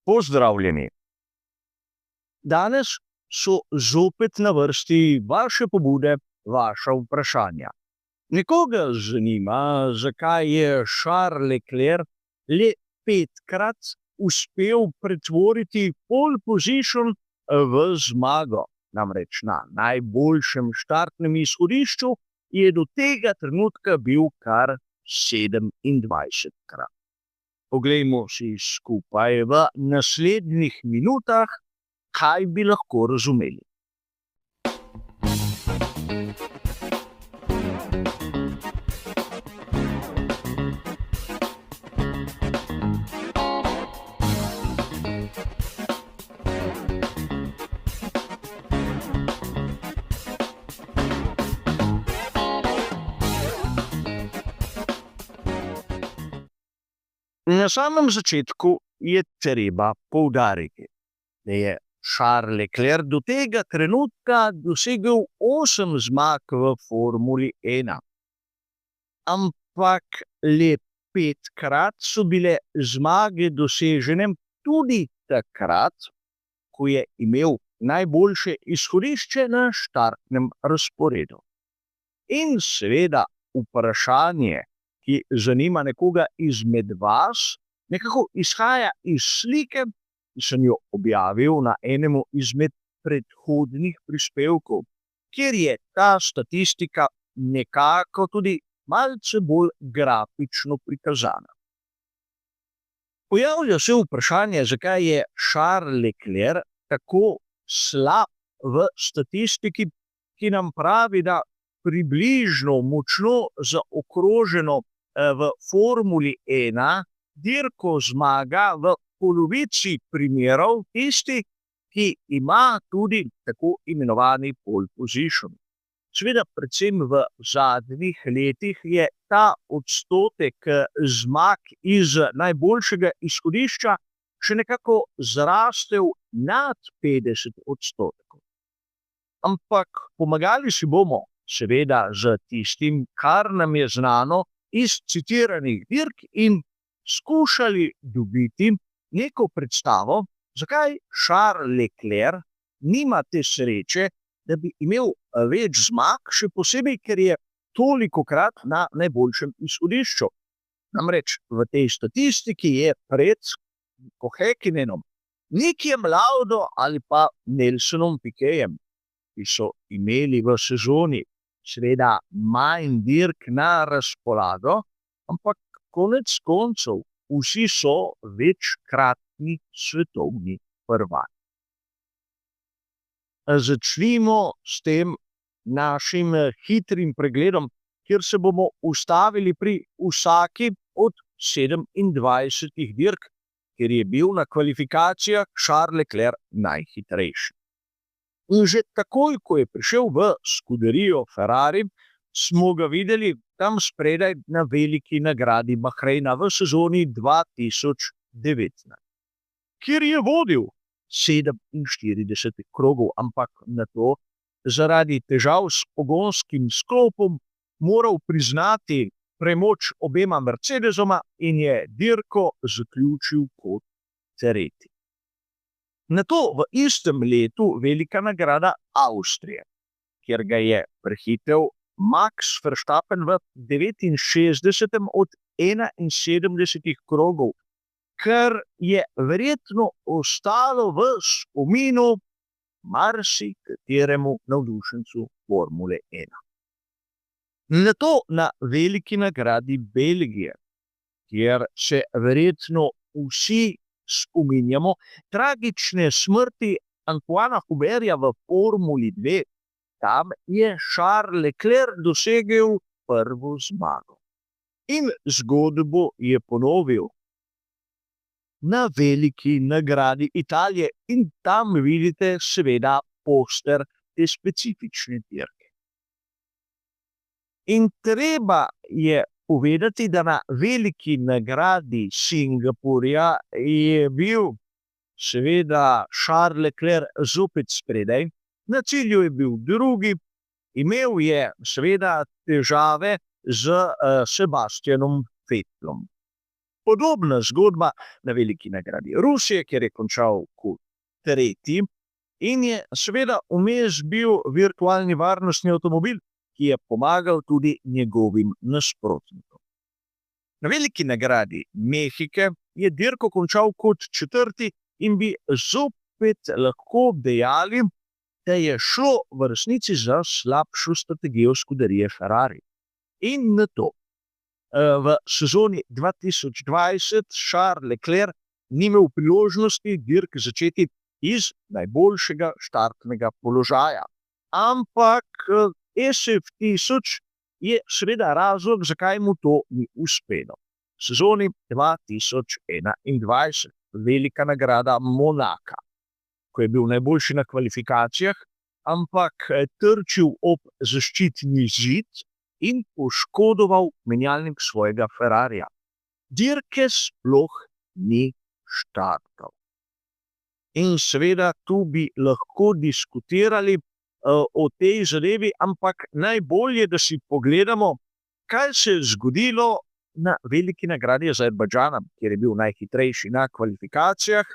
Pozdravljeni. Danes so zopet na vrsti vaše pobude, vaša vprašanja. Nekoga zanima, zakaj je Charles Leclerc le 5-krat uspel pretvoriti pole position v zmago. Namreč na najboljšem štartnem izhodišču je do tega trenutka bil kar 27-krat. Poglejmo si skupaj v naslednjih minutah, kaj bi lahko razumeli. Na samem začetku je treba poudariti, da je Charles Leclerc do tega trenutka dosegel 8 zmag v Formuli 1. Ampak le 5-krat so bile zmage dosežene tudi takrat, ko je imel najboljše izhodišče na štartnem razporedu. In seveda vprašanje, ki zanima nekoga izmed vas, nekako izhaja iz slike, ki sem jo objavil na enemu izmed predhodnih prispevkov, kjer je ta statistika nekako tudi malce bolj grafično prikazana. Pojavlja se vprašanje, zakaj je Charles Leclerc tako slab v statistiki, ki nam pravi, da približno močno zaokroženo v Formuli 1 dirko zmaga v polovici primerov tisti, ki ima tudi tako imenovani pole position. Seveda, predvsem v zadnjih letih je ta odstotek zmag iz najboljšega izhodišča še nekako zrastel nad 50%. Ampak pomagali si bomo seveda z tistim, kar nam je znano iz citiranih dirk in skušali dobiti neko predstavo, zakaj Charles Leclerc nima te sreče, da bi imel več zmag, še posebej, ker je tolikokrat na najboljšem izhodišču. Namreč v tej statistiki je pred Häkkinenom, Nikijem Laudo ali pa Nelsonom Piquejem, ki so imeli v sezoni seveda manj dirk na razpolago, ampak konec koncev vsi so večkratni svetovni prvaki. Začnimo s tem našim hitrim pregledom, kjer se bomo ustavili pri vsaki od 27 dirk, kjer je bil na kvalifikacijah Charles Leclerc najhitrejši. In že takoj, ko je prišel v skuderijo Ferrari, smo ga videli tam spredaj na veliki nagradi Bahreina v sezoni 2019, kjer je vodil 47 krogov, ampak na to zaradi težav s pogonskim sklopom moral priznati premoč obema Mercedesoma in je dirko zaključil kot tretji. Nato v istem letu velika nagrada Avstrije, kjer ga je prehitel Max Verstappen v 69 od 71 krogov, kar je verjetno ostalo v spominu marsikateremu navdušencu Formule 1. Nato na veliki nagradi Belgije, kjer se verjetno vsi spominjamo tragične smrti Antoina Huberja v Formuli 2, tam je Charles Leclerc dosegel prvo zmago. In zgodbo je ponovil na veliki nagradi Italije in tam vidite seveda poster te specifične dirke. In treba je povedati, da na veliki nagradi Singapurja je bil seveda Charles Leclerc zopet spredaj, na cilju je bil drugi, imel je seveda težave z Sebastianom Vettelom. Podobna zgodba na veliki nagradi Rusije, kjer je končal kot tretji in je seveda vmes bil virtualni varnostni avtomobil, ki je pomagal tudi njegovim nasprotnikom. Na veliki nagradi Mehike je dirko končal kot četrti in bi zopet lahko dejali, da je šlo v resnici za slabšo strategijo scuderie Ferrari. In na to. V sezoni 2020 Charles Leclerc ni imel priložnosti dirk začeti iz najboljšega štartnega položaja. Ampak SF1000 je seveda razlog, zakaj mu to ni uspelo. V sezoni 2021 velika nagrada Monaka, ko je bil najboljši na kvalifikacijah, ampak trčil ob zaščitni zid in poškodoval menjalnik svojega Ferrarija. Dirke sploh ni štartal. In seveda tu bi lahko diskutirali o tej zadevi, ampak najbolje, da si pogledamo, kaj se je zgodilo na veliki nagradi Azerbajdžana, kjer je bil najhitrejši na kvalifikacijah,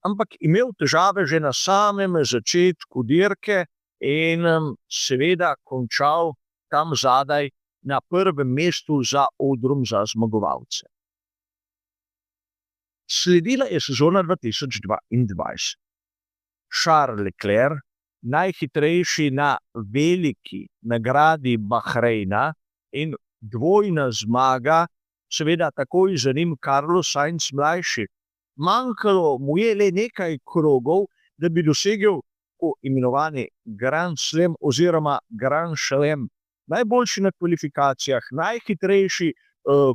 ampak imel težave že na samem začetku dirke in seveda končal tam zadaj na prvem mestu za odrom za zmagovalce. Sledila je sezona 2022. Charles Leclerc, najhitrejši na veliki nagradi Bahreina in dvojna zmaga, seveda takoj za njim Carlos Sainz mlajši. Manjkalo mu je le nekaj krogov, da bi dosegel tako imenovani Grand Slam oziroma Grand Chelem. Najboljši na kvalifikacijah, najhitrejši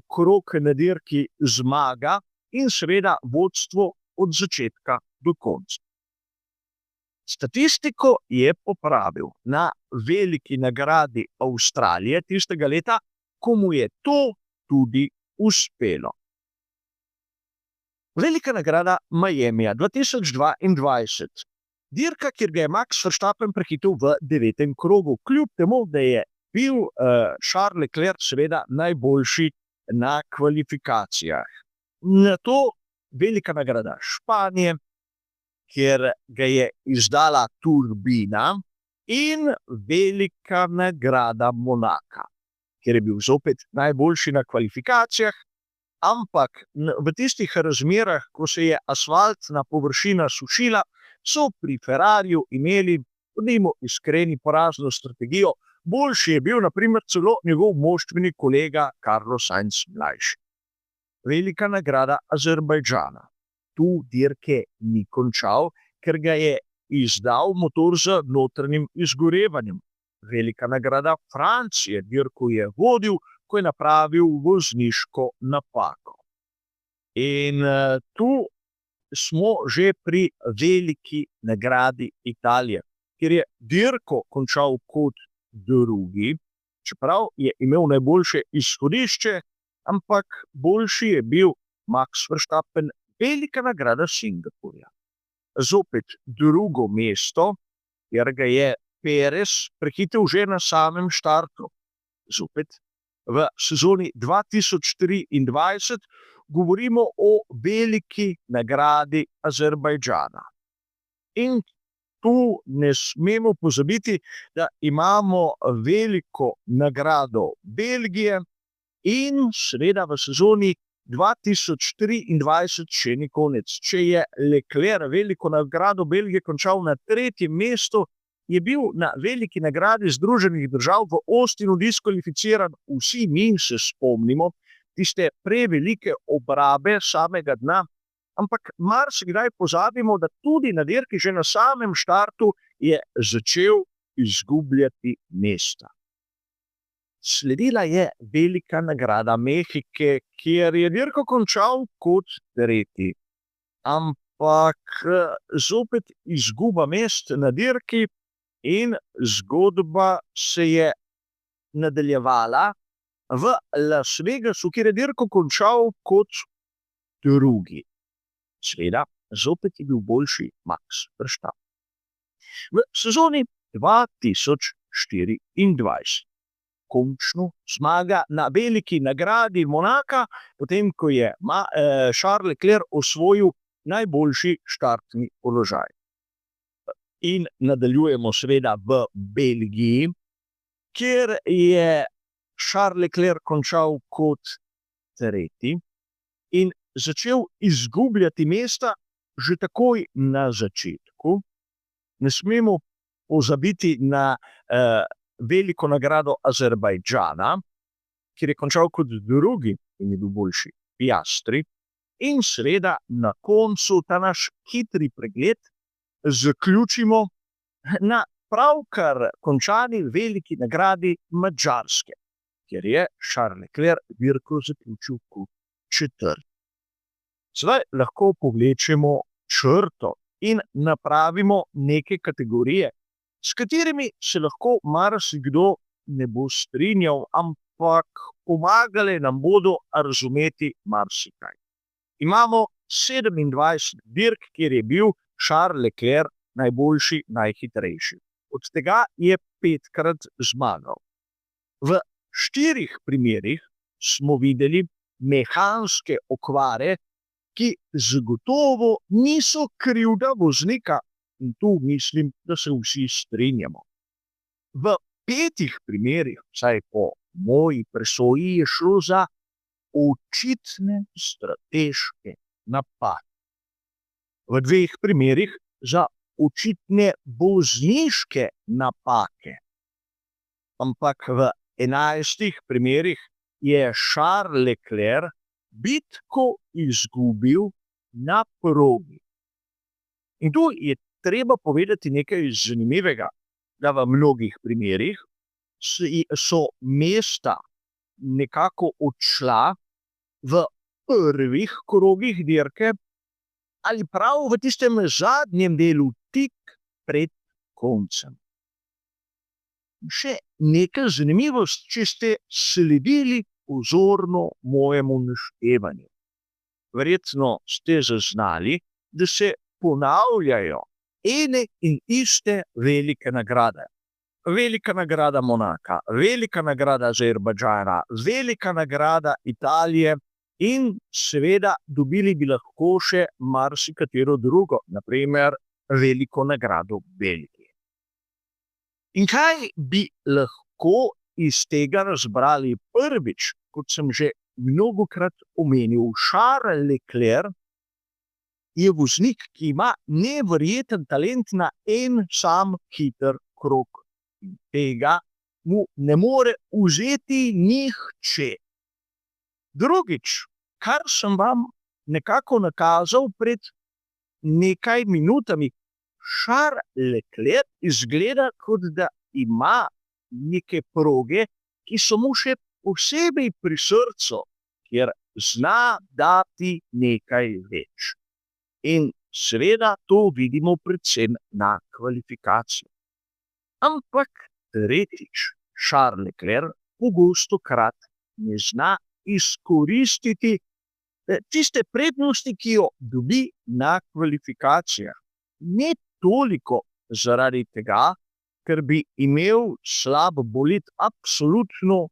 krog na dirki zmaga in seveda vodstvo od začetka do konca. Statistiko je popravil na veliki nagradi Avstralije tistega leta, ko mu je to tudi uspelo. Velika nagrada Miamija 2022. Dirka, kjer ga je Max Verstappen prehitel v 9. krogu, kljub temu, da je bil Charles Leclerc seveda najboljši na kvalifikacijah. Na to velika nagrada Španije, kjer ga je izdala turbina, in velika nagrada Monaka, kjer je bil zopet najboljši na kvalifikacijah, ampak v tistih razmerah, ko se je asfaltna površina sušila, so pri Ferrariju imeli, bodimo iskreni, porazno strategijo. Boljši je bil na primer celo njegov moštveni kolega Carlos Sainz mlajši. Velika nagrada Azerbajdžana. Tu dirke ni končal, ker ga je izdal motor z notranjim izgorevanjem. Velika nagrada Francije. Dirko je vodil, ko je napravil vozniško napako. In tu smo že pri veliki nagradi Italije, kjer je dirko končal kot drugi, čeprav je imel najboljše izhodišče, ampak boljši je bil Max Verstappen. Velika nagrada Singapurja. Zopet drugo mesto, kjer ga je Perez prehitel že na samem štartu. Zopet v sezoni 2023 govorimo o veliki nagradi Azerbajdžana. In tu ne smemo pozabiti, da imamo veliko nagrado Belgije in seveda v sezoni 2023 še ni konec. Če je Leclerc veliko nagrado Belgije končal na 3. mestu, je bil na veliki nagradi Združenih držav v Austinu diskvalificiran. Vsi mi se spomnimo tiste prevelike obrabe samega dna, ampak marsikdaj pozabimo, da tudi na dirki že na samem štartu je začel izgubljati mesta. Sledila je velika nagrada Mehike, kjer je dirko končal kot tretji. Ampak zopet izguba mest na dirki in zgodba se je nadaljevala v Las Vegasu, kjer je dirko končal kot drugi. Seveda, zopet je bil boljši Max Verstappen. V sezoni 2024, končno zmaga na veliki nagradi Monaka, potem ko je Charles Leclerc osvojil najboljši štartni položaj. In nadaljujemo seveda v Belgiji, kjer je Charles Leclerc končal kot tretji in začel izgubljati mesta že takoj na začetku. Ne smemo pozabiti na veliko nagrado Azerbajdžana, kjer je končal kot drugi in je bil boljši Piastri. In seveda na koncu ta naš hitri pregled zaključimo na pravkar končani veliki nagradi Madžarske, kjer je Charles Leclerc dirko zaključil kot četrti. Sedaj lahko povlečemo črto in napravimo neke kategorije, s katerimi se lahko marsikdo ne bo strinjal, ampak pomagale nam bodo razumeti marsikaj. Imamo 27 dirk, kjer je bil Charles Leclerc najboljši, najhitrejši. Od tega je 5-krat zmagal. V 4 primerih smo videli mehanske okvare, ki zagotovo niso krivda voznika, in tu mislim, da se vsi strinjamo. V 5 primerih, vsaj po moji presoji, je šlo za očitne strateške napake. V 2 primerih za očitne vozniške napake. Ampak v 11 primerih je Charles Leclerc bitko izgubil na progi. In tu je treba povedati nekaj zanimivega, da v mnogih primerih so mesta nekako odšla v prvih krogih dirke ali prav v tistem zadnjem delu, tik pred koncem. Še nekaj zanimivost, če ste sledili pozorno mojemu naštevanju. Verjetno ste zaznali, da se ponavljajo ene in iste velike nagrade. Velika nagrada Monaka, velika nagrada Azerbajdžana, velika nagrada Italije in seveda dobili bi lahko še marsikatero drugo, na primer veliko nagrado Belgije. In kaj bi lahko iz tega razbrali? Prvič, kot sem že mnogokrat omenil, Charles Leclerc je voznik, ki ima neverjeten talent na en sam hiter krog. In tega mu ne more vzeti nihče. Drugič, kar sem vam nekako nakazal pred nekaj minutami, Charles Leclerc izgleda, kot da ima neke proge, ki so mu še posebej pri srcu, kjer zna dati nekaj več. In seveda to vidimo predvsem na kvalifikacijah. Ampak tretjič, Charles Leclerc pogostokrat ne zna izkoristiti tiste prednosti, ki jo dobi na kvalifikacijah. Ne toliko zaradi tega, ker bi imel slab bolid, absolutno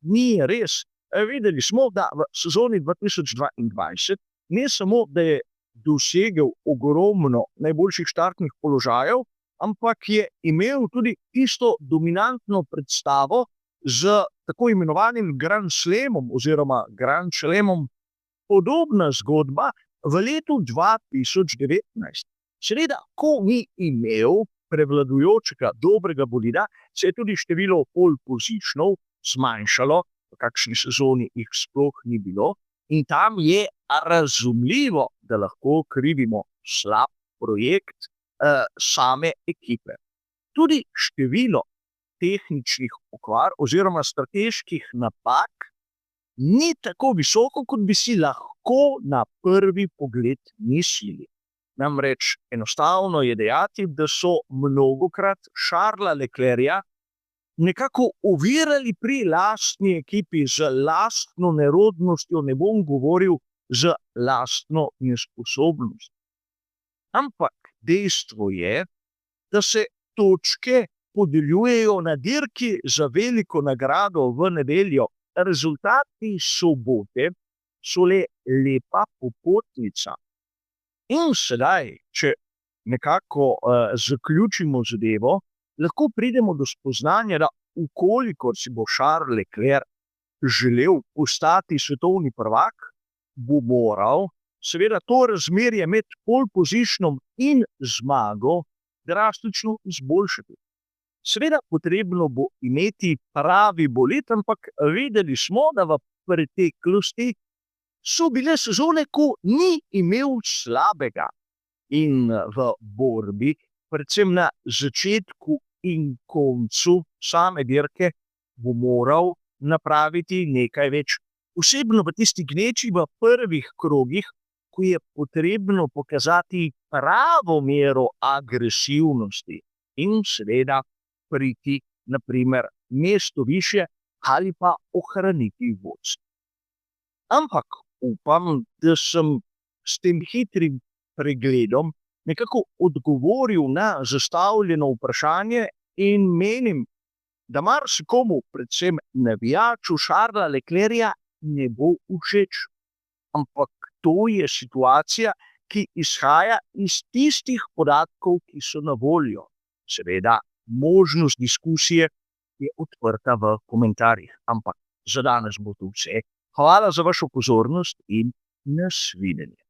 ni res. Videli smo, da v sezoni 2022 ne samo, da je dosegel ogromno najboljših štartnih položajev, ampak je imel tudi tisto dominantno predstavo z tako imenovanim Grand Slamom oziroma Grand Slamom. Podobna zgodba v letu 2019. Seveda, ko ni imel prevladujočega dobrega bolida, se je tudi število pole positionov zmanjšalo, v kakšni sezoni jih sploh ni bilo, in tam je razumljivo, da lahko krivimo slab projekt same ekipe. Tudi število tehničnih okvar oziroma strateških napak ni tako visoko, kot bi si lahko na prvi pogled mislili. Namreč enostavno je dejati, da so mnogokrat Charlesa Leclerca nekako ovirali pri lastni ekipi z lastno nerodnostjo, ne bom govoril z lastno nesposobnostjo. Ampak dejstvo je, da se točke podeljujejo na dirki za veliko nagrado v nedeljo. Rezultati sobote so le lepa popotnica. In sedaj, če nekako zaključimo zadevo, lahko pridemo do spoznanja, da ukolikor si bo Charles Leclerc želel postati svetovni prvak, bo moral seveda to razmerje med pole positionom in zmago drastično izboljšati. Seveda potrebno bo imeti pravi bolid, ampak videli smo, da v preteklosti so bile sezone, ko ni imel slabega. In v borbi, predvsem na začetku in koncu same dirke, bo moral napraviti nekaj več. Osebno v tisti gneči v prvih krogih, ko je potrebno pokazati pravo mero agresivnosti in seveda priti, na primer, mesto više ali pa ohraniti vodstvo. Ampak upam, da sem s tem hitrim pregledom nekako odgovoril na zastavljeno vprašanje in menim, da marsikomu, predvsem navijaču Charlesa Leclerca, ne bo všeč. Ampak to je situacija, ki izhaja iz tistih podatkov, ki so na voljo. Seveda, možnost diskusije je odprta v komentarjih. Ampak za danes bo to vse. Hvala za vašo pozornost in nasvidenje.